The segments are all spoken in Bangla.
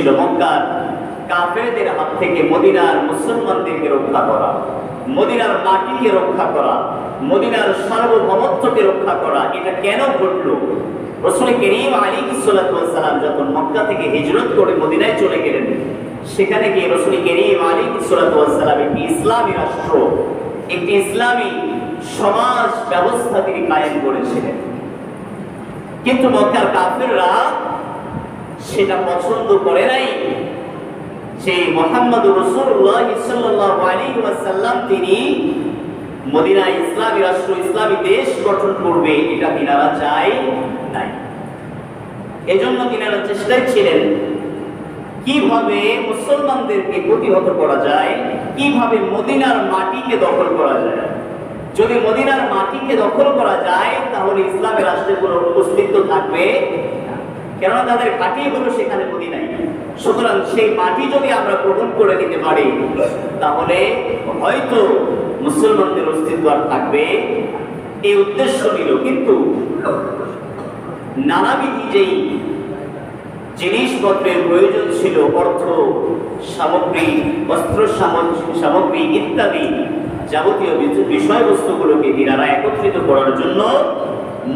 ছিল মক্কার কাফেরদের হাত থেকে মদিনার মুসলমানদেরকে রক্ষা করা, মদিনার মাটিকে রক্ষা করা, মদিনার সার্বভৌমত্বকে রক্ষা করা। এটা কেন ঘটলো? রাসূল করিম আলাইহিস সালাতু ওয়াস সালাম যখন মক্কা থেকে হিজরত করে মদিনায় চলে গেলেন, সেখানে গিয়ে রাসূল করিম আলাইহিস সালাতু ওয়াস সালাম একটি ইসলামী রাষ্ট্র, একটি ইসলামী সমাজ ব্যবস্থা তিনি কায়েম করেছিলেন। কিন্তু মক্কার কাফেররা সেটা পছন্দ করে নাই যে মুহাম্মদুর রাসূলুল্লাহ সাল্লাল্লাহু আলাইহি ওয়াসাল্লাম তিনি মদিনায় ইসলামী রাষ্ট্র, ইসলামী দেশ গঠন করবে, এটা তিনারা চায় নাই। এজন্য তিনারা চেষ্টায় ছিলেন কিভাবে মুসলমানদেরকে প্রতিহত করা যায়, কিভাবে মদিনার মাটিকে দখল করা যায়। যদি মদিনার মাটিকে দখল করা যায় তাহলে ইসলামের রাষ্ট্রের কোনো অস্তিত্ব থাকবে না, কেননা তাদের ঘাঁটি হলো সেখানে মদিনায়। সুতরাং সেই মাটি যদি আমরা গ্রহণ করে নিতে পারি তাহলে হয়তো মুসলমানদের অস্তিত্ব আর থাকবে, এই উদ্দেশ্য নিল। কিন্তু নানাবিধ যেই জিনিসপত্রের প্রয়োজন ছিল, অর্থ সামগ্রী, বস্ত্র সামগ্রী ইত্যাদি যাবতীয় বিষয়বস্তুগুলোকে তিনারা একত্রিত করার জন্য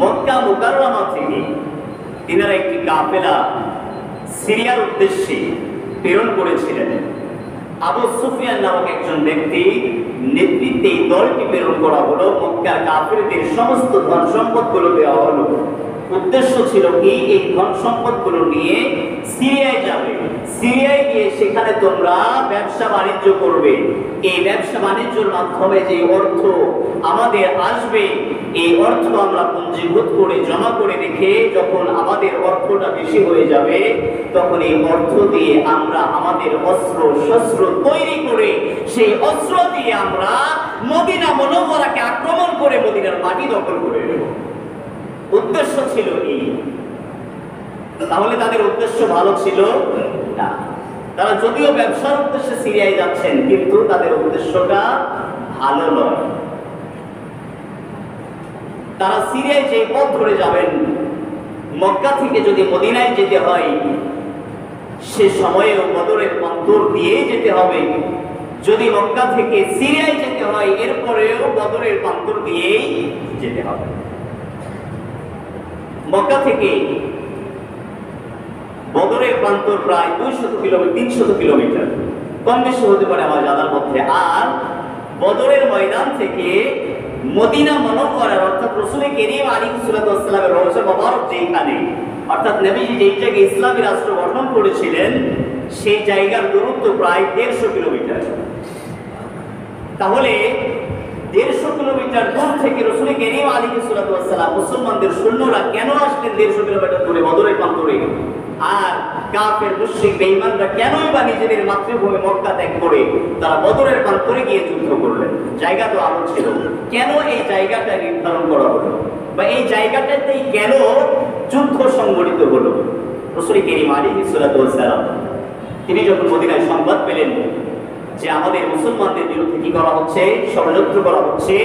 মক্কা মুকাররমা থেকে তিনারা একটি কাফেলা সিরিয়ার উদ্দেশ্যে প্রেরণ করেছিলেন। আবু সুফিয়ান নামক একজন ব্যক্তি নেতৃত্বে এই দলটি প্রেরণ করা হলো। মক্কার কাফেরদের সমস্ত ধন সম্পদগুলো দেওয়া হলো। উদ্দেশ্য ছিল কি, এই ধন সম্পদগুলো নিয়ে সিরিয়ায় যাবে, সিরিয়ায় গিয়ে সেখানে তোমরা ব্যবসা বাণিজ্য করবে। এই ব্যবসা বাণিজ্যের মাধ্যমে যে অর্থ আমাদের আসবে, এই অর্থ আমরা পুঞ্জীভূত করে জমা করে রেখে যখন আমাদের অর্থটা বেশি হয়ে যাবে তখন এই অর্থ দিয়ে আমরা আমাদের অস্ত্র শস্ত্র তৈরি করে সেই অস্ত্র দিয়ে আমরা মদিনা মুনাওয়ারাকে আক্রমণ করে মদিনার মাটি দখল করে নেব। উদ্দেশ্য ছিল এই। তাহলে তাদের উদ্দেশ্য ভালো ছিল না। তারা যদিও ব্যবসার উদ্দেশ্যে সিরিয়ায় যাচ্ছেন কিন্তু তাদের উদ্দেশ্যটা ভালো নয়। তারা সিরিয়ায় যে পথ ধরে যাবেন, মক্কা থেকে যদি মদিনায় যেতে হয় সে সময়েও বদরের প্রান্তর দিয়ে যেতে হবে। যদি মক্কা থেকে সিরিয়ায় যেতে হয় এরপরেও বদরের প্রান্তর দিয়েই যেতে হবে। মক্কা থেকে বদরের প্রান্তর প্রায় 300 কিলোমিটার, কম বেশি হতে পারে আমার জানার মধ্যে। আর বদরের ময়দান থেকে মদিনা মুনাওয়ারার অর্থাৎ রাসূল করিম আলাইহিস সালাতু ওয়াস সালামের রওজা মুবারক যেখানে, অর্থাৎ নবীজি যেই জায়গায় ইসলামী রাষ্ট্র গঠন করেছিলেন সেই জায়গার দূরত্ব প্রায় 150 কিলোমিটার। তাহলে 150 কিলোমিটার দূর থেকে রাসূল করিম আলাইহিস সালাতু ওয়াস সালাম মুসলমানদের সৈন্যরা কেন আসলেন 150 কিলোমিটার দূরে বদরের প্রান্তরে? আর কাফের মুশরিক বেঈমানরা কেনই বা নিজেদের মাতৃভূমি মক্কা ত্যাগ করে তারা বদরের প্রান্তরে গিয়ে যুদ্ধ করলেন? জায়গা তো আরো ছিল, কেন এই জায়গাটা নির্ধারণ করা হলো বা এই জায়গাটাতেই কেন যুদ্ধ সংঘটিত হলো? রাসূল করিম আলাইহিস সালাতু ওয়াস সালাম তিনি যখন মদিনায় সংবাদ পেলেন যে আমাদের মুসলমানদের বিরুদ্ধে কি করা হচ্ছে, ষড়যন্ত্র করা হচ্ছে,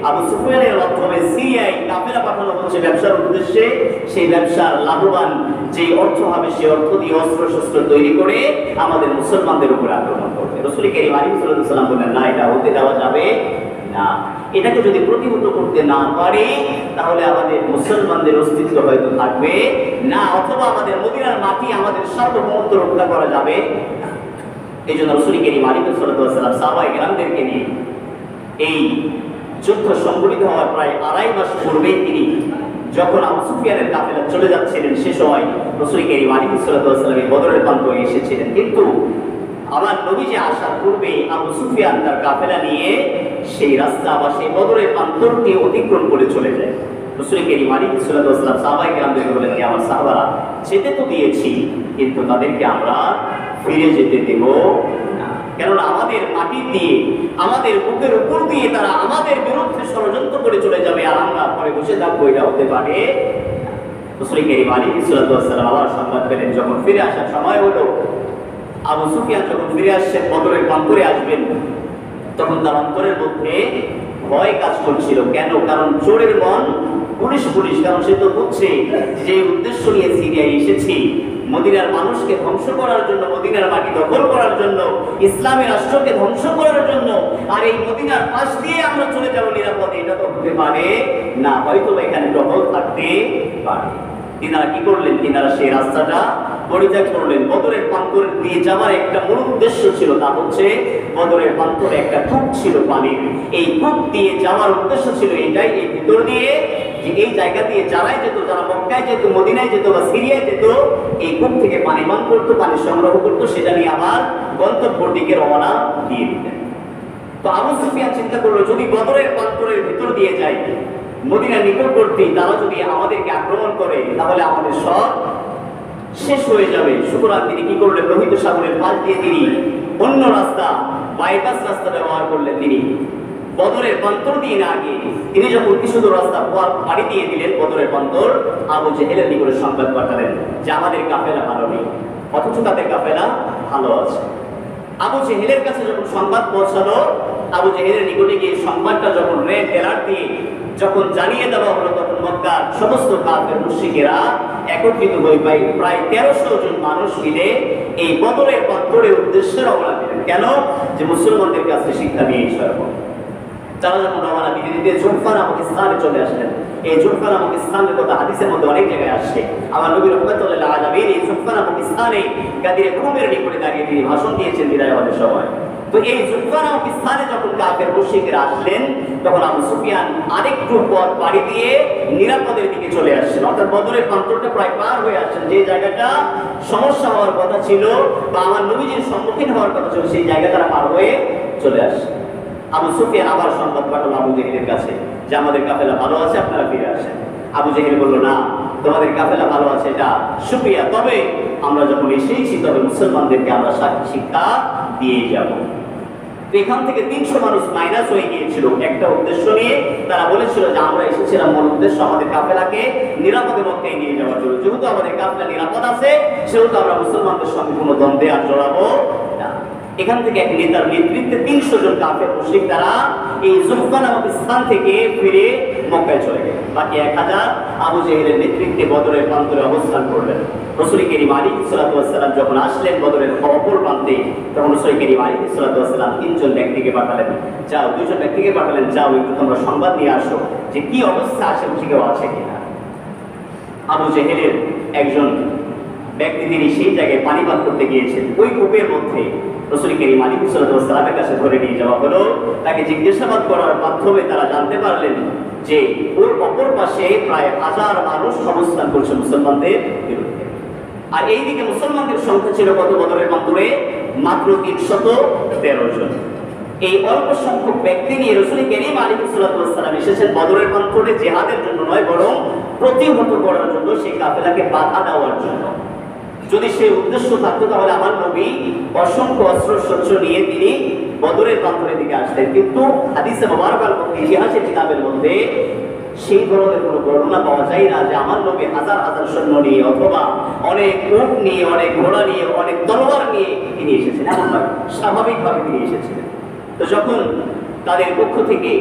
আবু সুফিয়ানের মাধ্যমে সিরিয়ায় কাফেলা পাঠানো হচ্ছে ব্যবসার উদ্দেশ্যে, সেই ব্যবসার লাভবান যে অর্থ হবে সেই অর্থ দিয়ে অস্ত্র শস্ত্র তৈরি করে আমাদের মুসলমানদের উপর আক্রমণ করবে। রাসূল করিম আলাইহিস সালাম বললেন, না, এটা হতে দেওয়া যাবে না। এটাকে যদি প্রতিহত করতে না পারি তাহলে আমাদের মুসলমানদের অস্তিত্ব হয়তো থাকবে না, অথবা আমাদের মদিনার মাটি, আমাদের সার্বভৌমত্ব রক্ষা করা যাবে না। এই জন্য রাসূল করিম আলাইহিস সালাম সাহাবায়ে কেরামদেরকে নিয়ে এই যুদ্ধ সংঘটিত হওয়ার প্রায় 2.5 মাস পূর্বেই তিনি যখন আবু সুফিয়ানের কাফেলা চলে যাচ্ছিলেন সে সময় রাসূল করিম আলাইহিস সালাম এই বদরের প্রান্তরে এসেছিলেন। কিন্তু আমার নবীজি আসার পূর্বে আবু সুফিয়ান তার কাফেলা নিয়ে সেই রাস্তা বা সেই বদরের প্রান্তরকে অতিক্রম করে চলে যায়। রাসূল করিম আলাইহিস সালাম সাহাবায়ে কেরামদেরকে বলেন, আমার সাহাবারা যেতে তো দিয়েছি কিন্তু তাদেরকে আমরা ফিরে যেতে দেব না, কেননা আমাদের মাটি দিয়ে, আমাদের বুকের উপর দিয়ে তারা আমাদের বিরুদ্ধে ষড়যন্ত্র করে চলে যাবে আর আমরা পরে বসে থাকবো, এটা হতে পারে। রাসূল করিম আলাইহিস সালাম আবার সংবাদ পেলেন, যখন ফিরে আসার সময় হলো, আবু সুফিয়ান যখন ফিরে আসছেন বদরের প্রান্তরে আসবেন, তখন তার অন্তরের মধ্যে ভয় কাজ করছিল। কেন? কারণ চোরের মন পুলিশ, কারণ সে তো বুঝছে যে উদ্দেশ্য নিয়ে সিরিয়ায় এসেছি মদিনার মানুষকে ধ্বংস করার জন্য, মদিনার মাটি দখল করার জন্য, ইসলামের রাষ্ট্রকে ধ্বংস করার জন্য, আর এই মদিনার পাশ দিয়ে আমরা চলে যাব নিরাপদে, এটা তো হতে পারে না। হয়তো এখানে টহল থাকতে পারে। তিনারা কি করলেন? তিনারা সেই রাস্তাটা পরিত্যাগ করলেন। বদরের প্রান্তর দিয়ে যাওয়ার একটা মূল উদ্দেশ্য ছিল, তা হচ্ছে বদরের প্রান্তরে একটা কূপ ছিল পানির। এই কূপ দিয়ে যাওয়ার উদ্দেশ্য ছিল এটাই, এই ভিতর দিয়ে, যে এই জায়গা দিয়ে যারাই যেত, যারা মক্কায় যেত, মদিনায় যেত বা সিরিয়ায় যেত, এই কূপ থেকে পানি পান করতো, পানি সংগ্রহ করতো, সেটা নিয়ে আবার গন্তব্যের দিকে রওনা দিয়ে দিতেন। তো আবু সুফিয়ান চিন্তা করলো, যদি বদরের প্রান্তরের ভিতর দিয়ে যাই, মদিনার নিকটবর্তী, তারা যদি আমাদেরকে আক্রমণ করে, তাহলে আমাদের সব শেষ হয়ে যাবে। সুতরাং তিনি কি করলেন? লোহিত সাগরের পাশ দিয়ে তিনি অন্য রাস্তা, বাইপাস রাস্তা ব্যবহার করলেন। তিনি বদরের প্রান্তর দিয়ে না গিয়ে তিনি যখন কিছু দূর রাস্তা পাড়ি দিয়ে দিলেন বদরের প্রান্তর, আবু জেহেলের নিকটে সংবাদ পাঠালেন যে আমাদের কাফেলা ভালো নেই, অথচ তাদের কাফেলা ভালো আছে। আবু জেহেলের কাছে যখন সংবাদ পৌঁছালো, আবু জেহেলের নিকটে গিয়ে সংবাদটা যখন রেড অ্যালার্ট দিয়ে যখন জানিয়ে দেওয়া হলো, তখন মক্কার সমস্ত কাফের মুশরিকেরা একত্রিত হয়ে প্রায় 1300 জন মানুষ মিলে এই বদরের প্রান্তরের উদ্দেশ্যে রওনা দিলেন। কেন? যে মুসলমানদের কাছে শিক্ষা দিয়ে সরব। তারা যখন রওনা দিতে জুলফা নামক স্থানে চলে আসলেন, এই জুলফা নামক স্থানের কথা হাদিসের মধ্যে অনেক জায়গায় আসছে। আমার নবী রাহমাতুল্লাহ আলাইহি এই জুলফা নামক স্থানে গাদিরে কুমের নিকটে দাঁড়িয়ে তিনি ভাষণ দিয়েছেন বিদায় হওয়ার সময়। তো এই জুলফা নামক স্থানে যখন কাফের মুশরিকরা আসলেন, তখন আবু সুফিয়ান আরেকটু পথ পাড়ি দিয়ে নিরাপদের দিকে চলে আসছেন, অর্থাৎ বদরের প্রান্তরটা প্রায় পার হয়ে আসছেন। যে জায়গাটা সমস্যা হওয়ার কথা ছিল বা আমার নবীজির সম্মুখীন হওয়ার কথা ছিল, সেই জায়গাটা পার হয়ে চলে আসছে। আবু সুফিয়ান আবার সংবাদ পাঠালো আবু জেহেলের কাছে যে আমাদের কাফেলা ভালো আছে, আপনারা ফিরে আসেন। আবু জেহেল বলল, না, তোমাদের কাফেলা ভালো আছে এটা শুকরিয়া, তবে আমরা যখন এসেছি তবে মুসলমানদেরকে আমরা শিক্ষা দিয়ে যাব। এখান থেকে 300 মানুষ মাইনাস হয়ে গিয়েছিল একটা উদ্দেশ্য নিয়ে। তারা বলেছিল যে আমরা এসেছিলাম মূল উদ্দেশ্য আমাদের কাফেলাকে নিরাপদে মক্কায় নিয়ে যাওয়ার জন্য। যেহেতু আমাদের কাফেলা নিরাপদ আছে, সেহেতু আমরা মুসলমানদের সঙ্গে কোনো দ্বন্দ্বে আর জড়াবো না। এখান থেকে এক নেতার নেতৃত্বে 300 জন কাফের মুশরিক তারা এই জুলফা নামক স্থান থেকে ফিরে মক্কায় চলে গেল। বাকি 1000 আবু জেহেলের নেতৃত্বে বদরের প্রান্তরে অবস্থান করলেন। রাসূল করিম আলাইহিস সালাতু ওয়াস সালাম যখন আসলেন বদরের অপর প্রান্তে, তখন রাসূল করিম আলাইহিস সালাতু ওয়াস সালাম 3 জন ব্যক্তিকে পাঠালেন, যাও 2 জন ব্যক্তিকে পাঠালেন, যাও একটু তোমরা সংবাদ নিয়ে আসো যে কি অবস্থা আশেপাশে কেউ আছে কিনা। আবু জেহেলের একজন ব্যক্তি তিনি সেই জায়গায় পানি পান করতে গিয়েছেন। ওই কূপের মধ্যে রাসূল করিম আলাইহিস সালাতু ওয়াস সালামের কাছে ধরে নিয়ে যাওয়া হলো। তাকে জিজ্ঞাসাবাদ করার মাধ্যমে তারা জানতে পারলেন যে ওর অপর পাশে প্রায় 1000 মানুষ অবস্থান করছে মুসলমানদের বিরুদ্ধে। আর এইদিকে মুসলমানদের সংখ্যা ছিল কত বদরের প্রান্তরে? মাত্র 313 জন। এই অল্প সংখ্যক ব্যক্তি নিয়ে রাসূল করিম আলাইহিস সালাতু ওয়াস সালাম এসেছেন বদরের প্রান্তরে জিহাদের জন্য নয়, বরং প্রতিহত করার জন্য, সেই কাফেলাকে বাধা দেওয়ার জন্য। যদি সেই উদ্দেশ্য থাকতো তাহলে আমার নবী অসংখ্য অস্ত্র শস্ত্র নিয়ে তিনি বদরের প্রান্তরের দিকে আসতেন। কিন্তু হাদিসে মুবারকার মধ্যে, ইতিহাসের কিতাবের মধ্যে সেই ধরনের কোনো বর্ণনা পাওয়া যায় না যে আমার নবী হাজার হাজার সৈন্য নিয়ে অথবা অনেক উট নিয়ে, অনেক ঘোড়া নিয়ে, অনেক তলোয়ার নিয়ে তিনি এসেছেন। এমন নয়, স্বাভাবিকভাবে তিনি এসেছিলেন। তো যখন তাদের পক্ষ থেকে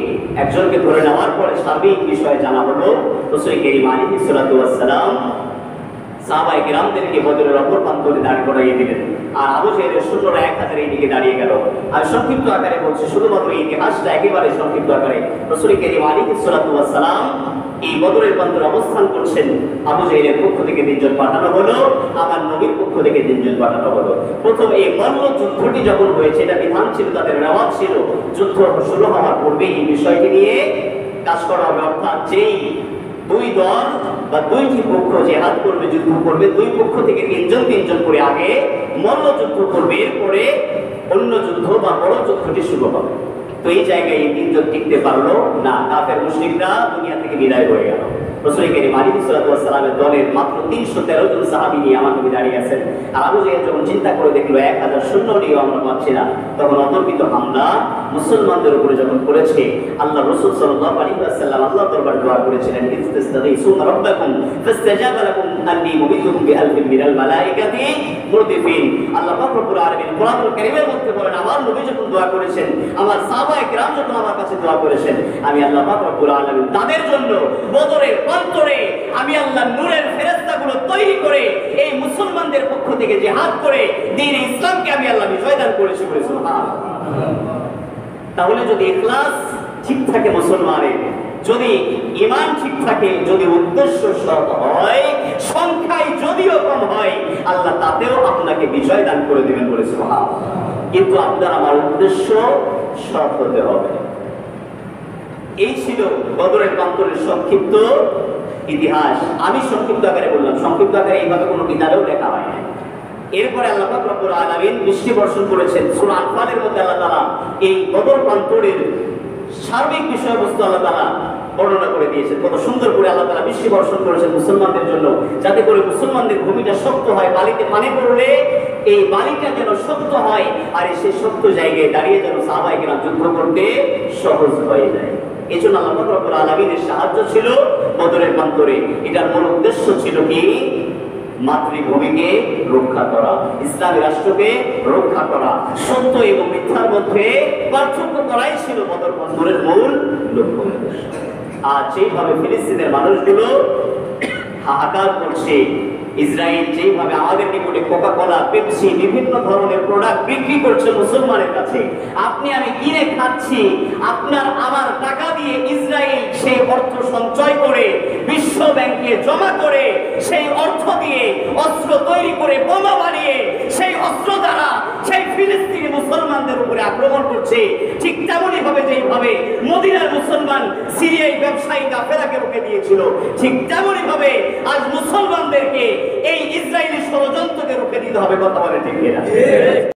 একজনকে ধরে নেওয়ার পরে সার্বিক বিষয়ে জানা হলো, রাসূল করিম আলাইহিস সালাতু ওয়াস সালাম সাহাবায়ে কেরামদেরকে বদরের অপর প্রান্তরে দাঁড় করাইয়ে দিলেন। আর আবু জেহেলের সৈন্যরা 1000 এই দিকে দাঁড়িয়ে গেল। আর সংক্ষিপ্ত আকারে বলছে, শুধুমাত্র ইতিহাসটা একেবারে সংক্ষিপ্ত আকারে, রাসূল করিম আলাইহিস সালাতু ওয়াস সালাম এই বদরের প্রান্তরে অবস্থান করছেন। আবু জেহেলের পক্ষ থেকে 3 জন পাঠানো হলো, আমার নবীর পক্ষ থেকে 3 জন পাঠানো হলো। প্রথম এই মল্ল যুদ্ধটি যখন হয়েছে, এটা বিধান ছিল, তাদের রেওয়াজ ছিল, যুদ্ধ শুরু হওয়ার পূর্বে এই বিষয়টি নিয়ে কাজ করা হবে। অর্থাৎ যেই 2 দল বা 2টি পক্ষ জিহাদ করবে, যুদ্ধ করবে, 2 পক্ষ থেকে 3 জন করে আগে মল্ল যুদ্ধ করবে, এরপরে অন্য যুদ্ধ বা বড় যুদ্ধটি শুরু হবে। তো এই জায়গায় এই 3 জন টিকতে পারলো না, কাফের মুশরিকরা দুনিয়া থেকে বিদায় হয়ে গেল। রাসূল করিম আলাইহিস সালাতু ওয়াস সালামের দলের মাত্র 313 জন সাহাবী নিয়ে আমার নবী দাঁড়িয়ে আছেন। আর আবু জেহেল যখন চিন্তা করে দেখলো 1000 সৈন্য নিয়েও আমরা পাচ্ছি না, তখন অতর্কিত হামলা মুসলমানদের উপরে যখন করেছে, আল্লাহ রাসূল সাল্লাল্লাহু আলাইহি ওয়াসাল্লাম আল্লাহর দরবারে দোয়া করেছিলেন, ইস্তাগীসুনা রাব্বাকুম ফাস্তাজাবা লাকুম আন্নী মুমিতুকুম বিআলফিন মিনাল মালায়েকাতি মুরদিফিন। আল্লাহ পাক রব্বুল আলামিন কোরআনুল কারীমের মধ্যে বলেন, আমার নবী যখন দোয়া করেছেন, আমার সাহাবায়ে কেরাম যখন আমার কাছে দোয়া করেছেন, আমি আল্লাহ পাক রব্বুল আলামিন তাদের জন্য বদরের প্রান্তরে আমি আল্লাহ নূরের ফেরেশতাগুলো তৈরি করে এই মুসলমানদের পক্ষ থেকে জিহাদ করে দ্বীন ইসলামকে আমি আল্লাহ বিজয় দান করেছি বলে সুবহানাল্লাহ। তাহলে যদি ইখলাস ঠিক থাকে মুসলমানের, যদি ঈমান ঠিক থাকে, যদি উদ্দেশ্য সৎ হয়, সংখ্যায় যদিও কম হয়, আল্লাহ তাতেও আপনাকে বিজয় দান করে দিবেন বলে সুবহানাল্লাহ। কিন্তু আপনার আমার উদ্দেশ্য সৎ হতে হবে। এই ছিল বদরের প্রান্তরের সংক্ষিপ্ত ইতিহাস। আমি সংক্ষিপ্ত আকারে বললাম, সংক্ষিপ্ত আকারে এইভাবে কোনো কিতাবেও লেখা হয় না। এরপরে আল্লাহ পাক রব্বুল আলামিন বৃষ্টি বর্ষণ করেছেন। সূরা আনফালের মধ্যে আল্লাহ তাআলা এই বদর প্রান্তরের সার্বিক বিষয়বস্তু আল্লাহ তাআলা বর্ণনা করে দিয়েছেন। কত সুন্দর করে আল্লাহ তাআলা বৃষ্টি বর্ষণ করেছেন মুসলমানদের জন্য, যাতে করে মুসলমানদের ভূমিটা শক্ত হয়। বালিতে পানি পড়লে এই বালিটা যেন শক্ত হয়, আর সেই শক্ত জায়গায় দাঁড়িয়ে যেন সাহাবায়ে কেরাম যুদ্ধ করতে সহজ হয়ে যায়। এই জন্য আল্লাহ পাক রব্বুল আলামিনের সাহায্য ছিল বদরের প্রান্তরে। এটার মূল উদ্দেশ্য ছিল কি? মাতৃভূমিকে রক্ষা করা, ইসলামী রাষ্ট্রকে রক্ষা করা, সত্য এবং মিথ্যার মধ্যে পার্থক্য করাই ছিল বদর প্রান্তরের মূল লক্ষ্য। আর সেইভাবে ফিলিস্তিনের মানুষগুলো হাহাকার করছে। ইসরায়েল যেভাবে আমাদের নিকটে কোকা কোলা, পেপসি, বিভিন্ন ধরনের প্রোডাক্ট বিক্রি করছে মুসলমানের কাছে, আপনি আমি কিনে খাচ্ছি। আপনার আমার টাকা দিয়ে ইসরায়েল সেই অর্থ সঞ্চয় করে বিশ্ব ব্যাংকে জমা করে সেই অর্থ দিয়ে অস্ত্র তৈরি করে বোমা বানিয়ে সেই অস্ত্র দ্বারা সেই ফিলিস্তিনি মুসলমানদের উপরে আক্রমণ করছে। ঠিক তেমনই ভাবে যেভাবে মদিনার মুসলমান সিরিয়ায় ব্যবসায়ী কাফেরাকে রুখে দিয়েছিল, ঠিক তেমনই ভাবে আজ মুসলমানদেরকে এই ইসরায়েলি ষড়যন্ত্রকে রুখে দিতে হবে। কথা বলে ঠিক কিনা?